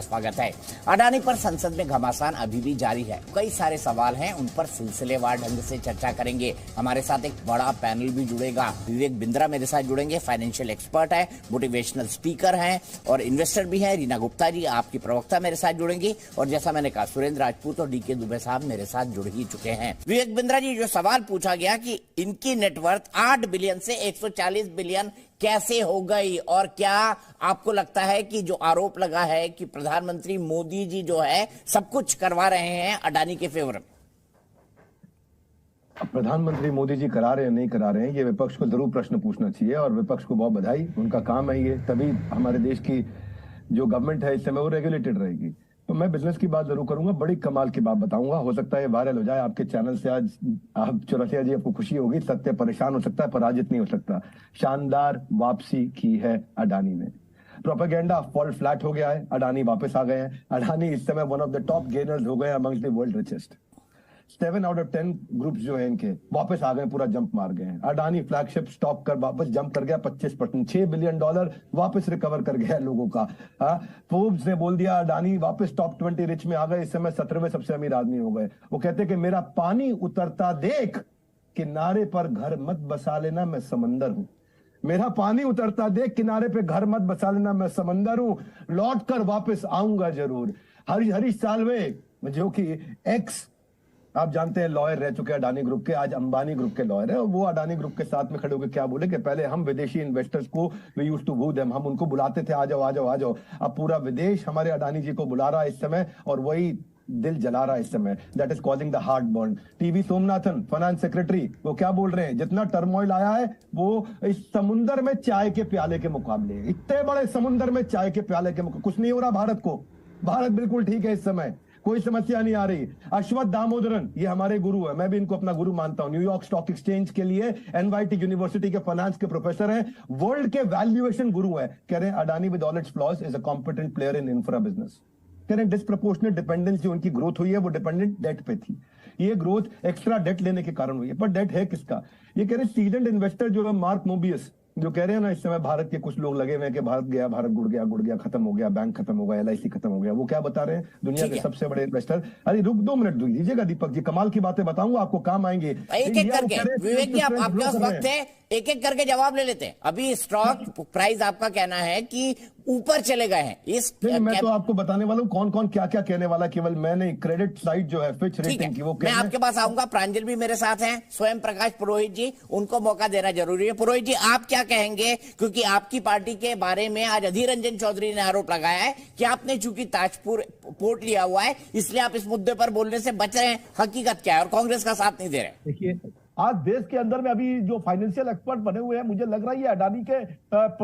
आपका स्वागत है। अडानी पर संसद में घमासान अभी भी जारी है। कई सारे सवाल हैं, उन पर सिलसिलेवार ढंग से चर्चा करेंगे। हमारे साथ एक बड़ा पैनल भी जुड़ेगा। विवेक बिंद्रा मेरे साथ जुड़ेंगे, फाइनेंशियल एक्सपर्ट है, मोटिवेशनल स्पीकर हैं और इन्वेस्टर भी हैं। रीना गुप्ता जी आपकी प्रवक्ता मेरे साथ जुड़ेंगी और जैसा मैंने कहा सुरेंद्र राजपूत और डीके दुबे साहब मेरे साथ जुड़ ही चुके हैं। विवेक बिंद्रा जी, जो सवाल पूछा गया कि इनकी नेटवर्थ 8 बिलियन से 140 बिलियन कैसे हो गई, और क्या आपको लगता है कि जो आरोप लगा है कि प्रधानमंत्री मोदी जी जो है सब कुछ करवा रहे हैं अडानी के फेवर में? प्रधानमंत्री मोदी जी करा रहे हैं नहीं करा रहे हैं, ये विपक्ष को जरूर प्रश्न पूछना चाहिए और विपक्ष को बहुत बधाई, उनका काम है ये, तभी हमारे देश की जो गवर्नमेंट है इस समय वो रेगुलेटेड रहेगी। तो मैं बिजनेस की बात जरूर करूंगा, बड़ी कमाल की बात बताऊंगा, हो सकता है वायरल हो जाए आपके चैनल से। आज आप चौरसिया जी आपको खुशी होगी, सत्य परेशान हो सकता है, पराजित नहीं हो सकता। शानदार वापसी की है अडानी ने, प्रोपेगेंडा फॉल फ्लैट हो गया है, अडानी वापस आ गए हैं। अडानी इस समय one of the top gainers हो गए amongst the world richest. 7 out of 10 groups जो है इनके वापस आ गए, पूरा जंप मार गए हैं। अडानी फ्लैगशिप स्टॉक कर वापस जंप कर गया 25%, $6 बिलियन वापस रिकवर कर गया लोगों का। फोर्ब्स ने बोल दिया अडानी वापस टॉप 20 रिच में आ गए, इस समय 17वें सबसे अमीर आदमी हो गए। वो कहते कि मेरा पानी उतरता देख किनारे पर घर मत बसा लेना, मैं समंदर हूं। मेरा पानी उतरता देख किनारे पे घर मत बसा लेना, मैं समंदर हूं, लौट कर वापस आऊंगा जरूर। हरीश साल्वे जो कि एक्स आप जानते हैं लॉयर रह चुके हैं अडानी ग्रुप के, आज अंबानी ग्रुप के लॉयर है, और वो अडानी ग्रुप के साथ में खड़े होकर क्या बोले कि पहले हम विदेशी इन्वेस्टर्स को we used to woo them, हम उनको बुलाते थे आ जाओ आ जाओ आ जाओ। अब पूरा विदेश हमारे अडानी जी को बुला रहा है इस समय और वही दिल जला रहा है इस समय। That is causing the heart burn. TV Somanathan finance secretary वो क्या बोल रहे हैं, जितना टर्मोइल आया है वो इस समुंदर में चाय के प्याले के मुकाबले, इतने बड़े समुंदर में चाय के प्याले के मुकाबले कुछ नहीं हो रहा भारत को। भारत बिल्कुल ठीक है इस समय, कोई समस्या नहीं आ रही। अश्वत्थ दामोदरन ये हमारे गुरु है, मैं भी इनको अपना गुरु मानता हूं। न्यूयॉर्क स्टॉक एक्सचेंज के लिए एनवाईटी यूनिवर्सिटी के फाइनेंस के प्रोफेसर हैं, वर्ल्ड के वैल्यूएशन गुरु है। कह रहे हैं Adani with all it's flaws is a competent player in infra business. कह रहे हैं डिस्प्रपोर्शनेट डिपेंडेंस जो उनकी ग्रोथ हुई है वो डिपेंडेंट डेट पे थी, ये ग्रोथ एक्स्ट्रा डेट लेने के कारण हुई है। पर डेट है किसका? ये कह रहे हैं सीडेंट इन्वेस्टर जो है मार्क मोबियस, जो कह रहे हैं ना इस समय भारत के कुछ लोग लगे हुए हैं कि भारत गया, भारत गुड़ गया खत्म हो गया, बैंक खत्म हो गया, एलआईसी खत्म हो गया। वो क्या बता रहे हैं, दुनिया के सबसे बड़े इन्वेस्टर। अरे रुक 2 मिनट दीजिएगा दीपक जी, कमाल की बातें बताऊंगा आपको, काम आएंगे एक एक करके। विवेक जी आपके पास वक्त है, एक एक करके जवाब ले लेते हैं। अभी स्टॉक प्राइस आपका कहना है कि ऊपर चले गए हैं इस मैं तो आपको बताने वाला हूं कौन कौन क्या क्या कहने वाला, केवल मैं नहीं, क्रेडिट साइड जो है फिच रेटिंग की वो मैं आपके पास आऊंगा। प्रांजल भी मेरे साथ हैं, स्वयं प्रकाश पुरोहित जी, उनको मौका देना जरूरी है। पुरोहित जी आप क्या कहेंगे, क्योंकि आपकी पार्टी के बारे में आज अधीर रंजन चौधरी ने आरोप लगाया है कि आपने चूंकि ताजपुर पोर्ट लिया हुआ है इसलिए आप इस मुद्दे पर बोलने से बच रहे हैं। हकीकत क्या है और कांग्रेस का साथ नहीं दे रहे? देखिए आज देश के अंदर में अभी जो फाइनेंशियल एक्सपर्ट बने हुए हैं, मुझे लग रहा है ये अडानी के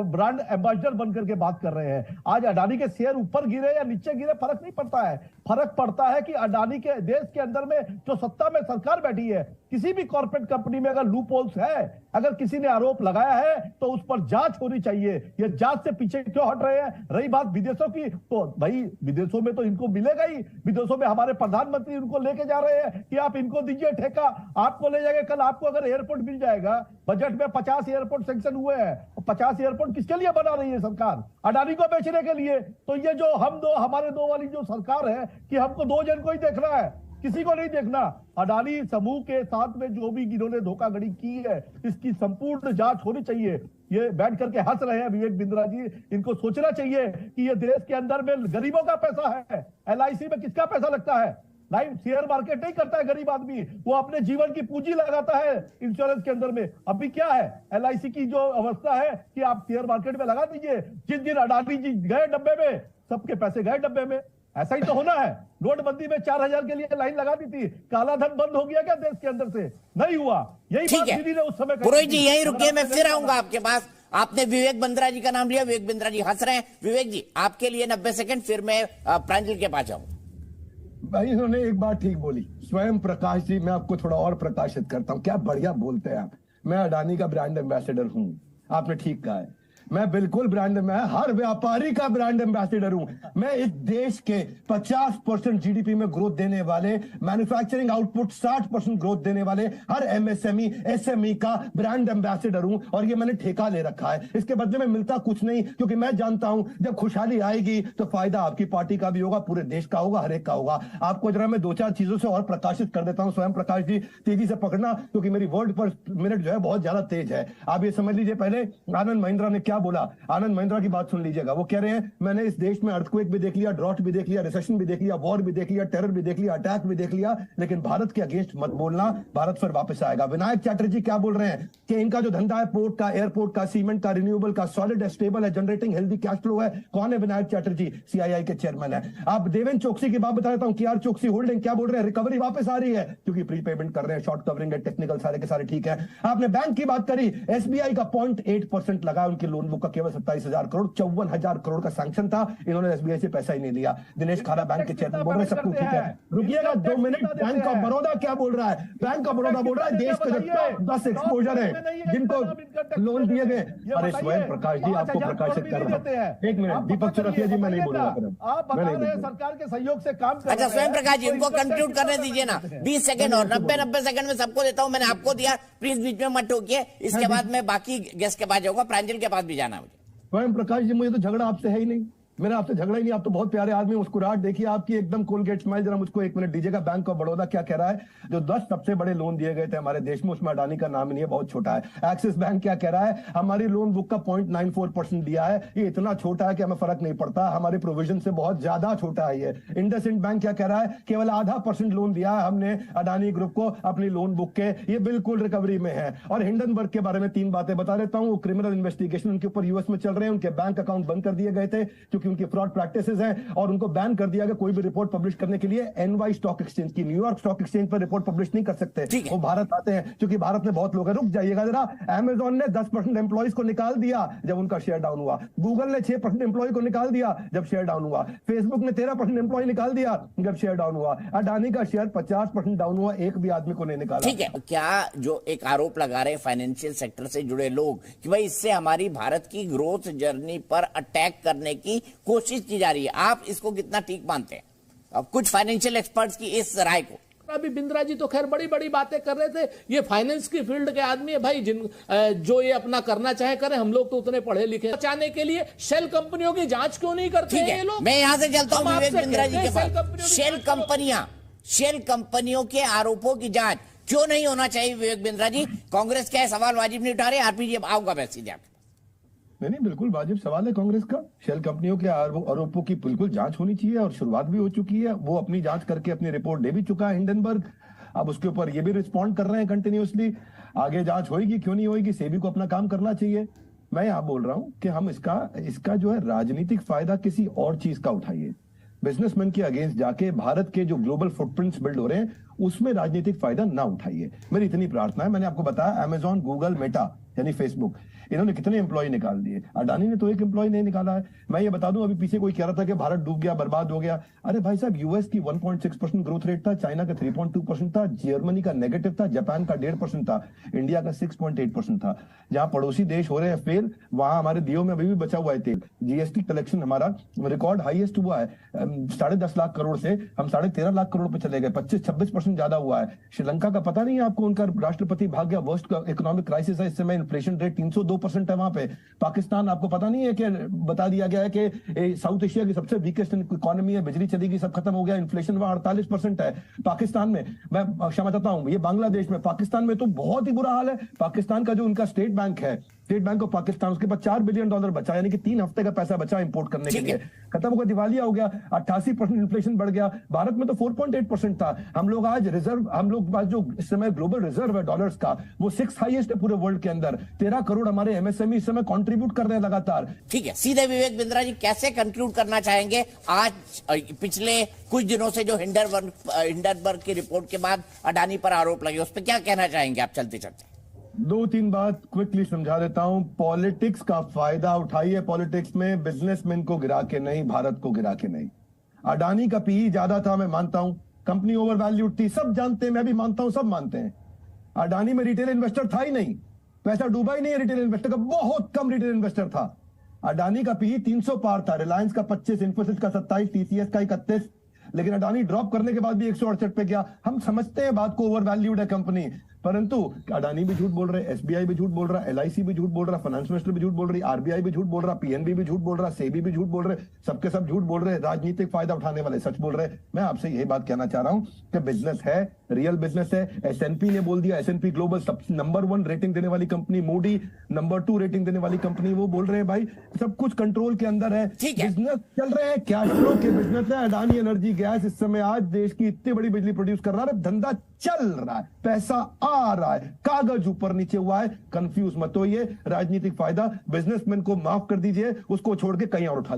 ब्रांड एम्बेसडर बनकर के बात कर रहे हैं। आज अडानी के शेयर ऊपर गिरे या नीचे गिरे फर्क नहीं पड़ता है, फर्क पड़ता है कि अडानी के देश के अंदर में जो सत्ता में सरकार बैठी है, किसी भी कॉर्पोरेट कंपनी में अगर लूप होल्स है, अगर किसी ने आरोप लगाया है तो उस पर जांच होनी चाहिए। ये जांच से पीछे क्यों हट रहे हैं? रही बात विदेशों की, तो भाई विदेशों में तो इनको मिलेगा ही। विदेशों में हमारे प्रधानमंत्री उनको लेके जा रहे हैं कि आप इनको दीजिए ठेका, आपको ले जाएंगे। कल आपको अगर एयरपोर्ट मिल जाएगा, बजट में 50 एयरपोर्ट सैंक्शन हुए हैं, 50 एयरपोर्ट किसके लिए बना रही है सरकार? अडानी को बेचने के लिए। तो ये जो हम दो हमारे दो वाली जो सरकार है कि हमको 2 जन को ही देखना है, किसी को नहीं देखना। अडानी समूह के साथ में जो भी इन्होंने धोखाधड़ी की है इसकी संपूर्ण जांच होनी चाहिए। ये बैठ करके हंस रहे हैं विवेक बिंद्रा जी, इनको सोचना चाहिए कि ये देश के अंदर में गरीबों का पैसा है। एलआईसी में किसका पैसा लगता है? लाइव शेयर मार्केट नहीं करता है गरीब आदमी, वो अपने जीवन की पूंजी लगाता है इंश्योरेंस के अंदर में। अभी क्या है एलआईसी की जो अवस्था है कि आप शेयर मार्केट में लगा दीजिए, जिस दिन अडानी जी गए डब्बे में सबके पैसे गए डब्बे में। ऐसा ही तो होना है। नोटबंदी में 4000 के लिए लाइन लगा दी थी, काला धन बंद हो गया क्या देश के अंदर से? नहीं हुआ। यही बात दीदी ने उस समय कही। पुरोहित जी यही रुकिए, मैं फिर आऊंगा आपके पास। आपने विवेक बिंद्रा जी का नाम लिया, विवेक बिंद्रा जी हंस रहे हैं। विवेक जी आपके लिए 90 सेकंड, फिर मैं प्रांजल के पास जाऊंगा। भाई उन्होंने एक बात ठीक बोली, स्वयं प्रकाश जी, मैं आपको थोड़ा और प्रकाशित करता हूं, क्या बढ़िया बोलते हैं आप। मैं अडानी का ब्रांड एम्बेसडर हूं, आपने ठीक कहा है। मैं बिल्कुल ब्रांड, मैं हर व्यापारी का ब्रांड एम्बेसडर हूं। मैं इस देश के 50% जीडीपी में ग्रोथ देने वाले, मैन्युफैक्चरिंग आउटपुट 60% ग्रोथ देने वाले हर एमएसएमई एसएमई का ब्रांड एम्बेसडर हूं, और ये मैंने ठेका ले रखा है। इसके बदले में मिलता कुछ नहीं, क्योंकि मैं जानता हूं जब खुशहाली आएगी तो फायदा आपकी पार्टी का भी होगा, पूरे देश का होगा, हर एक का होगा। आपको जरा मैं 2-4 चीजों से और प्रकाशित कर देता हूं। स्वयं प्रकाश जी तेजी से पकड़ना, क्योंकि मेरी वर्ड पर मिनट जो है बहुत ज्यादा तेज है। आप ये समझ लीजिए, पहले आनंद महिंद्रा ने क्या बोला। आनंद महिंद्रा की बात सुन लीजिएगा। वो कह रहे हैं मैंने इस देश में अर्थक्वेक भी देख लिया, ड्रॉट भी देख लिया, रिसेशन भी देख लिया, वॉर भी देख लिया, टेरर भी देख लिया, अटैक भी देख लिया, लेकिन भारत के अगेंस्ट मत बोलना, भारत फिर वापस आएगा। विनायक चैटर्जी क्या बोल रहे हैं कि इनका जो धंधा है पोर्ट का, एयरपोर्ट का, सीमेंट का, रिन्यूएबल का, सॉलिड है, स्टेबल है, जनरेटिंग हेल्दी कैश फ्लो है। कौन है विनायक चैटर्जी? सीआईआई के चेयरमैन है। आप देवेंद्र चोकसी की बात बता देता हूं। केआर चोकसी होल्डिंग क्या बोल रहे हैं? रिकवरी वापस आ रही है, क्योंकि प्रीपेमेंट कर रहे हैं, शॉर्ट कवरिंग है, टेक्निकल सारे के सारे ठीक है। आपने बैंक की बात करी, एसबीआई का 0.8% लगा उनकी लोन बुक का, केवल 27,000 करोड़, 54,000 करोड़ का सैंक्शन था। इन्होंने एसबीआई से पैसा ही नहीं लिया। दिनेश खारा बैंक के चेयरमैन बोल रहे हैं सब कुछ ठीक है। रुकिएगा 2 मिनट। बैंक ऑफ बड़ौदा क्या बोल रहा है? बैंक ऑफ बड़ौदा बोल रहा है देश के जो 10 एक्सपोजर है जिनको लोन दिए गए। अरे स्वयं प्रकाश जी आपको प्रकाशित कर रहा है। 1 मिनट दीपक चौरसिया जी, मैं नहीं बोलूंगा। आप बता रहे हैं सरकार के सहयोग से काम कर। अच्छा स्वयं प्रकाश जी उनको कंक्लूड करने दीजिए ना। 20 सेकंड और 90 सेकंड में सबको देता हूं। मैंने आपको दिया, प्लीज बीच में मत टोकिए। इसके बाद मैं बाकी गेस्ट के पास जाऊंगा, प्रांजल के पास भी जाना मुझे। स्वयं प्रकाश जी मुझे तो झगड़ा आपसे है ही नहीं, मेरा आपसे झगड़ा ही नहीं। आप तो बहुत प्यारे आदमी, मुस्कुराहट देखिए आपकी एकदम कोलगेट स्माइल। जरा मुझको 1 मिनट दीजिएगा। बैंक ऑफ बड़ौदा क्या कह रहा है? जो 10 सबसे बड़े लोन दिए गए थे हमारे देश में, उसमें अडानी का नाम नहीं है, बहुत छोटा है। एक्सिस बैंक क्या कह रहा है? हमारी लोन बुक का 0.94% दिया है, ये इतना छोटा है कि हमें फर्क नहीं पड़ता, हमारे प्रोविजन से बहुत ज्यादा छोटा है ये। इंडसइंड बैंक क्या कह रहा है? केवल 0.5% लोन दिया है हमने अडानी ग्रुप को अपनी लोन बुक के, ये बिल्कुल रिकवरी में है। और हिंडनबर्ग के बारे में 3 बातें बता देता हूं। क्रिमिनल इन्वेस्टिगेशन उनके ऊपर यूएस में चल रहे हैं, उनके बैंक अकाउंट बंद कर दिए गए थे क्योंकि उनकी फ्रॉड प्रैक्टिस हैं, और उनको बैन कर दिया गया कोई भी रिपोर्ट पब्लिश करने के लिए। एनवाई स्टॉक एक्सचेंज की, न्यूयॉर्क स्टॉक एक्सचेंज पर रिपोर्ट पब्लिश नहीं कर सकते, वो भारत आते हैं, क्योंकि भारत में बहुत लोग हैं। रुक जाइएगा जरा। अमेजॉन ने 10% एम्प्लॉइज को निकाल दिया जब उनका शेयर डाउन हुआ। गूगल ने 6% एम्प्लॉय को निकाल दिया जब शेयर डाउन हुआ। फेसबुक ने 13% एम्प्लॉय निकाल दिया जब शेयर डाउन हुआ। अडानी का शेयर 50% डाउन हुआ, एक भी आदमी को नहीं निकाला। ठीक है, क्या जो एक आरोप लगा रहे फाइनेंशियल सेक्टर से जुड़े लोग कि भाई इससे हमारी भारत की ग्रोथ जर्नी पर अटैक करने की कोशिश की जा रही है, आप इसको कितना ठीक मानते हैं? अब कुछ फाइनेंशियल एक्सपर्ट्स की इस राय को। अभी बिंद्रा जी तो खैर बड़ी बड़ी बातें कर रहे थे। ये फाइनेंस की फील्ड के आदमी है भाई, जो ये अपना करना चाहे करें। हम लोग तो उतने पढ़े लिखे, बचाने के लिए शेल कंपनियों की जांच क्यों नहीं करते हैं ये लोग? मैं यहां से चलता हूं विवेक बिंद्रा जी के पास। शेल कंपनियों के आरोपों की जांच क्यों नहीं होना चाहिए विवेक बिंद्रा जी? कांग्रेस क्या सवाल वाजिब नहीं उठा रहे? आरपी जी आऊंगा मैं सीधे। नहीं, बिल्कुल वाजिब सवाल है कांग्रेस का। शेल कंपनियों के आरोपों की बिल्कुल जांच होनी चाहिए, और शुरुआत भी हो चुकी है। वो अपनी जांच करके अपनी रिपोर्ट दे भी चुका है हिंडनबर्ग। अब उसके ऊपर ये भी रिस्पॉन्ड कर रहे हैं कंटिन्यूअसली। आगे जांच होगी, क्यों नहीं होगी? सेबी को अपना काम करना चाहिए। मैं यहाँ बोल रहा हूँ कि हम इसका जो है राजनीतिक फायदा किसी और चीज का उठाइए। बिजनेसमैन के अगेंस्ट जाके भारत के जो ग्लोबल फुटप्रिंट्स बिल्ड हो रहे हैं उसमें राजनीतिक फायदा ना उठाइए, मेरी इतनी प्रार्थना है। मैंने आपको बताया अमेजॉन, गूगल, मेटा यानी फेसबुक, इन्होंने कितने एम्प्लॉय निकाल दिए। अडानी ने तो एक एम्प्लॉय नहीं निकाला है। मैं ये बता दूं, अभी पीछे कोई कह रहा था कि भारत डूब गया, बर्बाद हो गया। अरे भाई साहब, यूएस की 1.6% ग्रोथ रेट था, चाइना का 3.2% था, जर्मनी का नेगेटिव था, जापान का 1.5% था, इंडिया का 6.8% था। जहां पड़ोसी देश हो रहे हैं फेल, वहां हमारे दियो में अभी भी बचा हुआ है तेल। जीएसटी कलेक्शन हमारा रिकॉर्ड हाईएस्ट हुआ है, 10.5 लाख करोड़ से हम 13.5 लाख करोड़ पे चले गए, 25-26% ज्यादा हुआ है। श्रीलंका का पता नहीं है आपको, उनका राष्ट्रपति भाग गया, वर्स्ट इकोनॉमिक क्राइसिस है इस समय, इन्फ्लेशन रेट 302% है वहां पे। पाकिस्तान आपको पता नहीं है कि बता दिया गया है कि साउथ एशिया की सबसे वीकेस्ट इकोनॉमी है, बिजली चली गई, सब खत्म हो गया, इन्फ्लेशन वहां 48% है पाकिस्तान में। मैं क्षमा चाहता हूं, ये बांग्लादेश में, पाकिस्तान में तो बहुत ही बुरा हाल है। पाकिस्तान का जो उनका स्टेट बैंक है, स्टेट बैंक ऑफ पाकिस्तान, उसके पास $4 बिलियन बचा, यानी कि 3 हफ्ते का पैसा बचा इंपोर्ट करने के लिए। खत्म होगा, दिवालिया हो गया, 88% इन्फ्लेशन बढ़ गया। भारत में तो 4.8% था। हम लोग आज हम लोग पास जो इस समय ग्लोबल रिजर्व है डॉलर्स का, वो 6th हाईएस्ट है पूरे वर्ल्ड के अंदर। 13 करोड़ हमारे एमएसएमई इस समय कंट्रीब्यूट कर रहे हैं लगातार। ठीक है, सीधे विवेक बिंद्रा जी कैसे कंक्लूड करना चाहेंगे? आज पिछले कुछ दिनों से जो हिंडनबर्ग की रिपोर्ट के बाद अडानी पर आरोप लगे, उस पर क्या कहना चाहेंगे आप चलते चलते? 2-3 बात क्विकली समझा देता हूं। पॉलिटिक्स का फायदा उठाइए। पॉलिटिक्स में बिजनेसमैन को गिरा के नहीं, भारत को गिरा के नहीं। अडानी का पीई ज्यादा था, मैं मानता हूं। कंपनी ओवर वैल्यूड थी, सब जानते हैं, मैं भी मानता हूं, सब मानते हैं। अडानी में रिटेल इन्वेस्टर था ही नहीं, पैसा डूबा ही नहीं है रिटेल इन्वेस्टर का, बहुत कम रिटेल इन्वेस्टर था। अडानी का पी 300 पार था, रिलायंस का 25, इन्फोसिस का 27, टीसीएस का 31, लेकिन अडानी ड्रॉप करने के बाद भी 168 पे गया। हम समझते हैं बात को, ओवर वैल्यूड है कंपनी, परंतु अडानी भी झूठ बोल रहे, एसबीआई भी झूठ बोल रहा, एलआईसी भी झूठ बोल रहा, फाइनेंस मिनिस्टर भी झूठ बोल रही, आरबीआई भी झूठ बोल रहा, पीएनबी भी झूठ बोल रहा, सेबी भी झूठ बोल रहे, सबके सब झूठ बोल रहे, राजनीतिक फायदा उठाने वाले सच बोल रहे। मैं आपसे यही बात कहना चाह रहा हूं कि बिजनेस है, रियल बिजनेस है। एसएनपी ने बोल दिया, एसएनपी ग्लोबल सब नंबर 1 रेटिंग देने वाली कंपनी, मूडी नंबर 2 रेटिंग देने वाली कंपनी, वो बोल रहे हैं भाई सब कुछ कंट्रोल के अंदर है, बिजनेस चल रहे हैं, कैश फ्लो के बिजनेस है। अडानी एनर्जी गैस इस समय आज देश की इतनी बड़ी बिजली प्रोड्यूस कर रहा है, धंधा चल रहा है, पैसा आ रहा है, कागज ऊपर नीचे हुआ है। कंफ्यूज मत होइए, राजनीतिक फायदा बिजनेसमैन को माफ कर दीजिए, उसको छोड़ के कहीं और उठा